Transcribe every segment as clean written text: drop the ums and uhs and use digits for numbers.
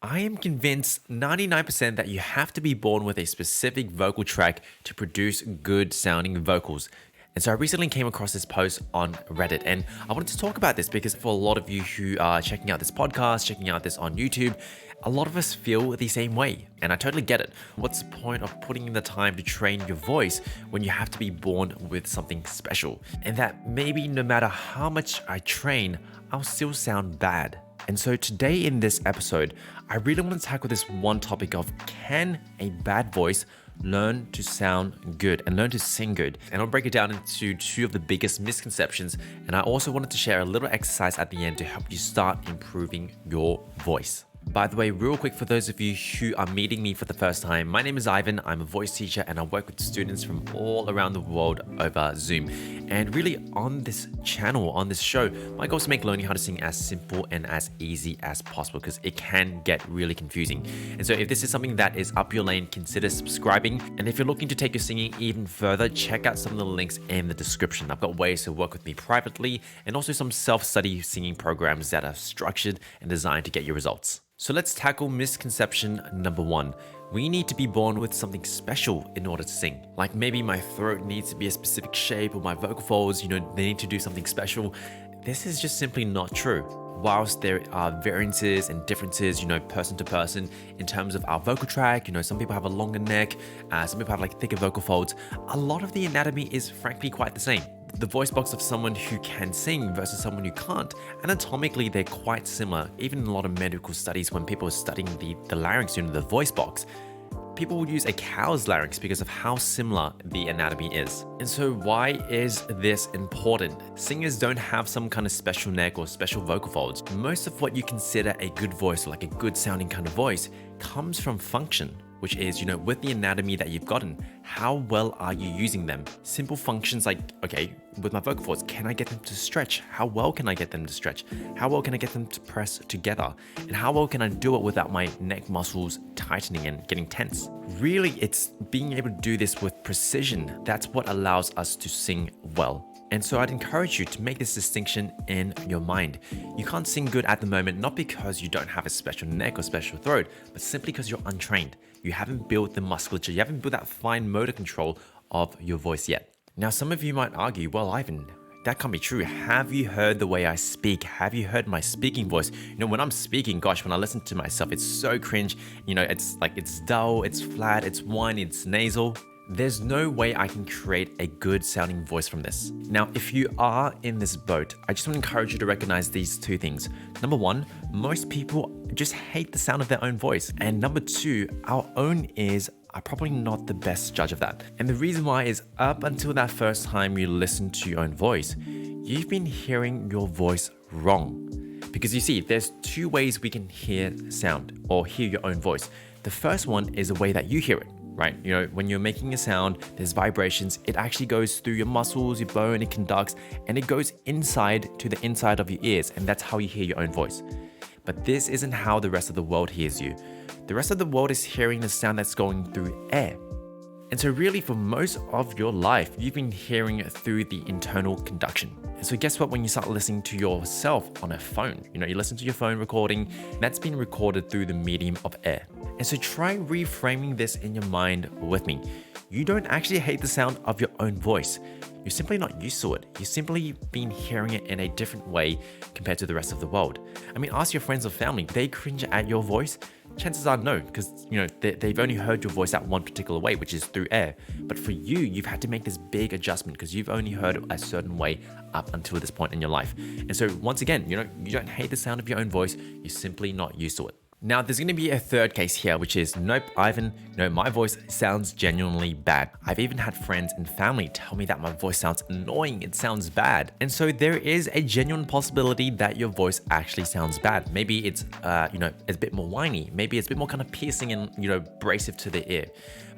I am convinced 99% that you have to be born with a specific vocal track to produce good sounding vocals. And so I recently came across this post on Reddit, and I wanted to talk about this because for a lot of you who are checking out this podcast, checking out this on YouTube, a lot of us feel the same way. And I totally get it. What's the point of putting in the time to train your voice when you have to be born with something special? And that maybe no matter how much I train, I'll still sound bad. And so today in this episode, I really want to tackle this one topic of can a bad voice learn to sound good and learn to sing good? And I'll break it down into two of the biggest misconceptions. And I also wanted to share a little exercise at the end to help you start improving your voice. By the way, real quick, for those of you who are meeting me for the first time, my name is Ivan. I'm a voice teacher and I work with students from all around the world over Zoom. And really on this channel, on this show, my goal is to make learning how to sing as simple and as easy as possible because it can get really confusing. And so if this is something that is up your lane, consider subscribing. And if you're looking to take your singing even further, check out some of the links in the description. I've got ways to work with me privately and also some self-study singing programs that are structured and designed to get your results. So let's tackle misconception number one. We need to be born with something special in order to sing. Like maybe my throat needs to be a specific shape or my vocal folds, they need to do something special. This is just simply not true. Whilst there are variances and differences, person to person in terms of our vocal track, some people have a longer neck, some people have like thicker vocal folds. A lot of the anatomy is frankly quite the same. The voice box of someone who can sing versus someone who can't, anatomically, they're quite similar. Even in a lot of medical studies, when people are studying the larynx, the voice box, people would use a cow's larynx because of how similar the anatomy is. And so why is this important? Singers don't have some kind of special neck or special vocal folds. Most of what you consider a good voice, like a good sounding kind of voice, comes from function, which is, with the anatomy that you've gotten, how well are you using them? Simple functions like, okay, with my vocal folds, can I get them to stretch? How well can I get them to stretch? How well can I get them to press together? And how well can I do it without my neck muscles tightening and getting tense? Really, it's being able to do this with precision. That's what allows us to sing well. And so I'd encourage you to make this distinction in your mind. You can't sing good at the moment, not because you don't have a special neck or special throat, but simply because you're untrained. You haven't built the musculature, you haven't built that fine motor control of your voice yet. Now, some of you might argue, well, Ivan, that can't be true. Have you heard the way I speak? Have you heard my speaking voice? When I'm speaking, gosh, when I listen to myself, it's so cringe. It's dull, it's flat, it's whiny, it's nasal. There's no way I can create a good sounding voice from this. Now, if you are in this boat, I just want to encourage you to recognize these two things. Number one, most people just hate the sound of their own voice. And number two, our own ears are probably not the best judge of that. And the reason why is up until that first time you listen to your own voice, you've been hearing your voice wrong. Because you see, there's two ways we can hear sound or hear your own voice. The first one is the way that you hear it. Right? When you're making a sound, there's vibrations. It actually goes through your muscles, your bone, it conducts, and it goes inside to the inside of your ears, and that's how you hear your own voice. But this isn't how the rest of the world hears you. The rest of the world is hearing the sound that's going through air. And so really for most of your life, you've been hearing it through the internal conduction. And so guess what, when you start listening to yourself on a phone, you listen to your phone recording, that's been recorded through the medium of air. And so try reframing this in your mind with me. You don't actually hate the sound of your own voice. You're simply not used to it. You've simply been hearing it in a different way compared to the rest of the world. Ask your friends or family, they cringe at your voice? Chances are no, because they've only heard your voice out one particular way, which is through air. But for you, you've had to make this big adjustment because you've only heard it a certain way up until this point in your life. And so once again, you don't hate the sound of your own voice, you're simply not used to it. Now, there's going to be a third case here, which is, nope, Ivan, my voice sounds genuinely bad. I've even had friends and family tell me that my voice sounds annoying, it sounds bad. And so there is a genuine possibility that your voice actually sounds bad. Maybe it's, it's a bit more whiny. Maybe it's a bit more kind of piercing and, abrasive to the ear.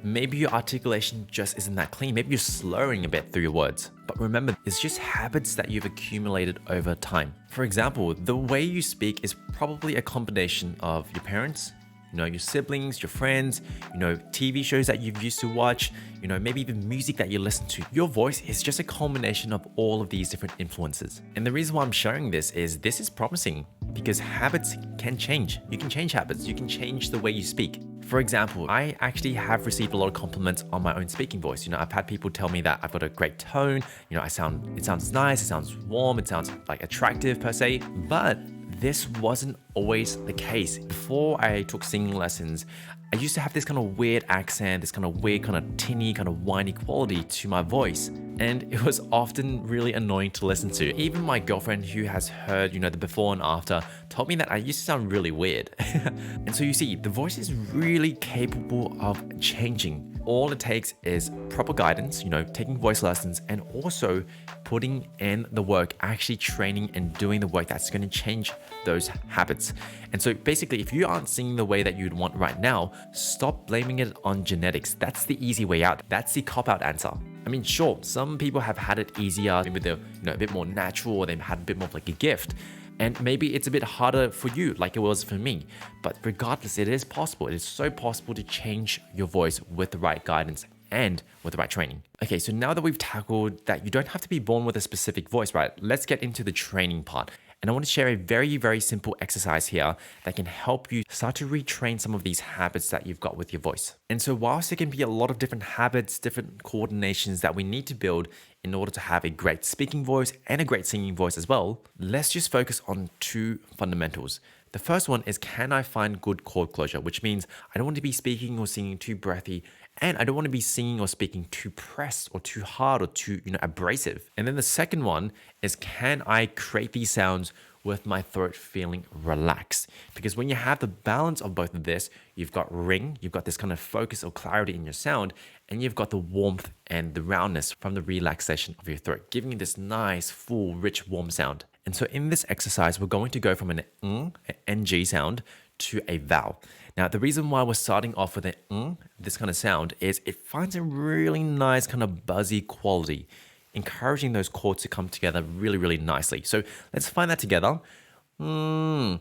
Maybe your articulation just isn't that clean. Maybe you're slurring a bit through your words. But remember, it's just habits that you've accumulated over time. For example, the way you speak is probably a combination of your parents, your siblings, your friends, TV shows that you've used to watch, maybe even music that you listen to. Your voice is just a culmination of all of these different influences. And the reason why I'm sharing this is promising because habits can change. You can change habits. You can change the way you speak. For example, I actually have received a lot of compliments on my own speaking voice. I've had people tell me that I've got a great tone. It sounds nice, it sounds warm, it sounds like attractive per se. But this wasn't always the case. Before I took singing lessons, I used to have this kind of weird accent, this kind of weird, kind of tinny, kind of whiny quality to my voice. And it was often really annoying to listen to. Even my girlfriend, who has heard, the before and after, told me that I used to sound really weird. And so you see, the voice is really capable of changing. All it takes is proper guidance, taking voice lessons, and also putting in the work, actually training and doing the work that's going to change those habits. And so basically, if you aren't singing the way that you'd want right now, stop blaming it on genetics. That's the easy way out. That's the cop-out answer. I mean, sure, some people have had it easier, maybe they're a bit more natural, or they've had a bit more of like a gift. And maybe it's a bit harder for you, like it was for me. But regardless, it is possible. It is so possible to change your voice with the right guidance and with the right training. Okay, so now that we've tackled that you don't have to be born with a specific voice, right? Let's get into the training part. And I want to share a very, very simple exercise here that can help you start to retrain some of these habits that you've got with your voice. And so whilst there can be a lot of different habits, different coordinations that we need to build in order to have a great speaking voice and a great singing voice as well, let's just focus on two fundamentals. The first one is, can I find good chord closure? Which means I don't want to be speaking or singing too breathy, and I don't want to be singing or speaking too pressed or too hard or too, abrasive. And then the second one is, can I create these sounds with my throat feeling relaxed? Because when you have the balance of both of this, you've got ring, you've got this kind of focus or clarity in your sound, and you've got the warmth and the roundness from the relaxation of your throat, giving you this nice, full, rich, warm sound. And so in this exercise, we're going to go from an ng sound to a vowel. Now, the reason why we're starting off with an this kind of sound is it finds a really nice kind of buzzy quality, encouraging those chords to come together really, really nicely. So let's find that together. I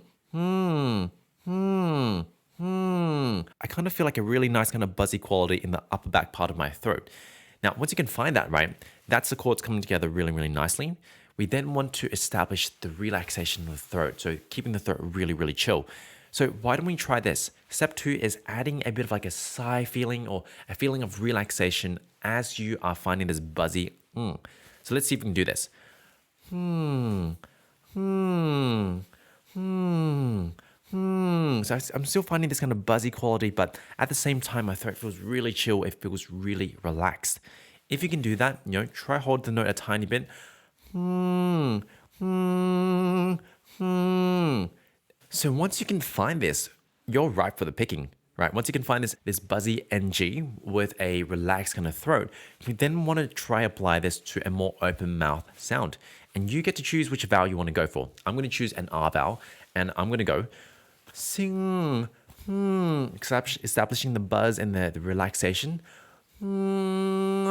kind of feel like a really nice kind of buzzy quality in the upper back part of my throat. Now, once you can find that, right, that's the chords coming together really, really nicely. We then want to establish the relaxation of the throat, so keeping the throat really, really chill. So why don't we try this? Step 2 is adding a bit of like a sigh feeling or a feeling of relaxation as you are finding this buzzy. So let's see if we can do this. So I'm still finding this kind of buzzy quality, but at the same time, my throat feels really chill. It feels really relaxed. If you can do that, try hold the note a tiny bit. So once you can find this, you're ripe for the picking, right? Once you can find this buzzy NG with a relaxed kind of throat, you then want to try apply this to a more open mouth sound. And you get to choose which vowel you want to go for. I'm going to choose an R vowel, and I'm going to go sing, establishing the buzz and the relaxation. When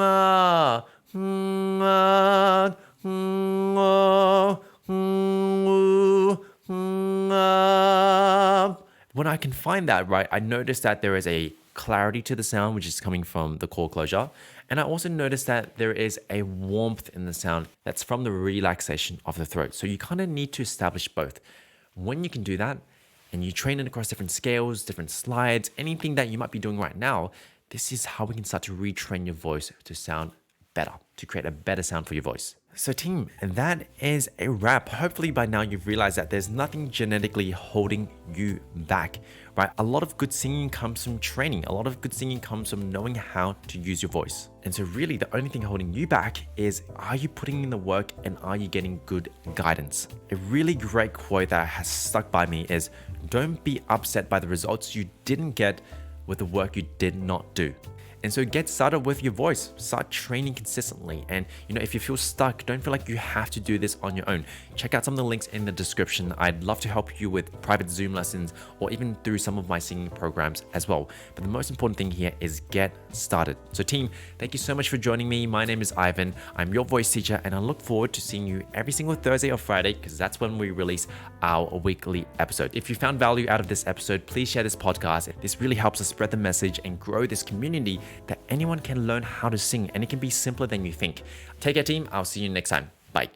I can find that, right, I notice that there is a clarity to the sound, which is coming from the chord closure. And I also notice that there is a warmth in the sound that's from the relaxation of the throat. So you kind of need to establish both. When you can do that, and you train it across different scales, different slides, anything that you might be doing right now, this is how we can start to retrain your voice to sound better, to create a better sound for your voice. So team, that is a wrap. Hopefully by now you've realized that there's nothing genetically holding you back, right? A lot of good singing comes from training. A lot of good singing comes from knowing how to use your voice. And so really the only thing holding you back is, are you putting in the work and are you getting good guidance? A really great quote that has stuck by me is, don't be upset by the results you didn't get with the work you did not do. And so get started with your voice, start training consistently. And if you feel stuck, don't feel like you have to do this on your own. Check out some of the links in the description. I'd love to help you with private Zoom lessons or even through some of my singing programs as well. But the most important thing here is get started. So team, thank you so much for joining me. My name is Ivan. I'm your voice teacher, and I look forward to seeing you every single Thursday or Friday, because that's when we release our weekly episode. If you found value out of this episode, please share this podcast. This really helps us spread the message and grow this community that anyone can learn how to sing, and it can be simpler than you think. Take care, team. I'll see you next time. Bye.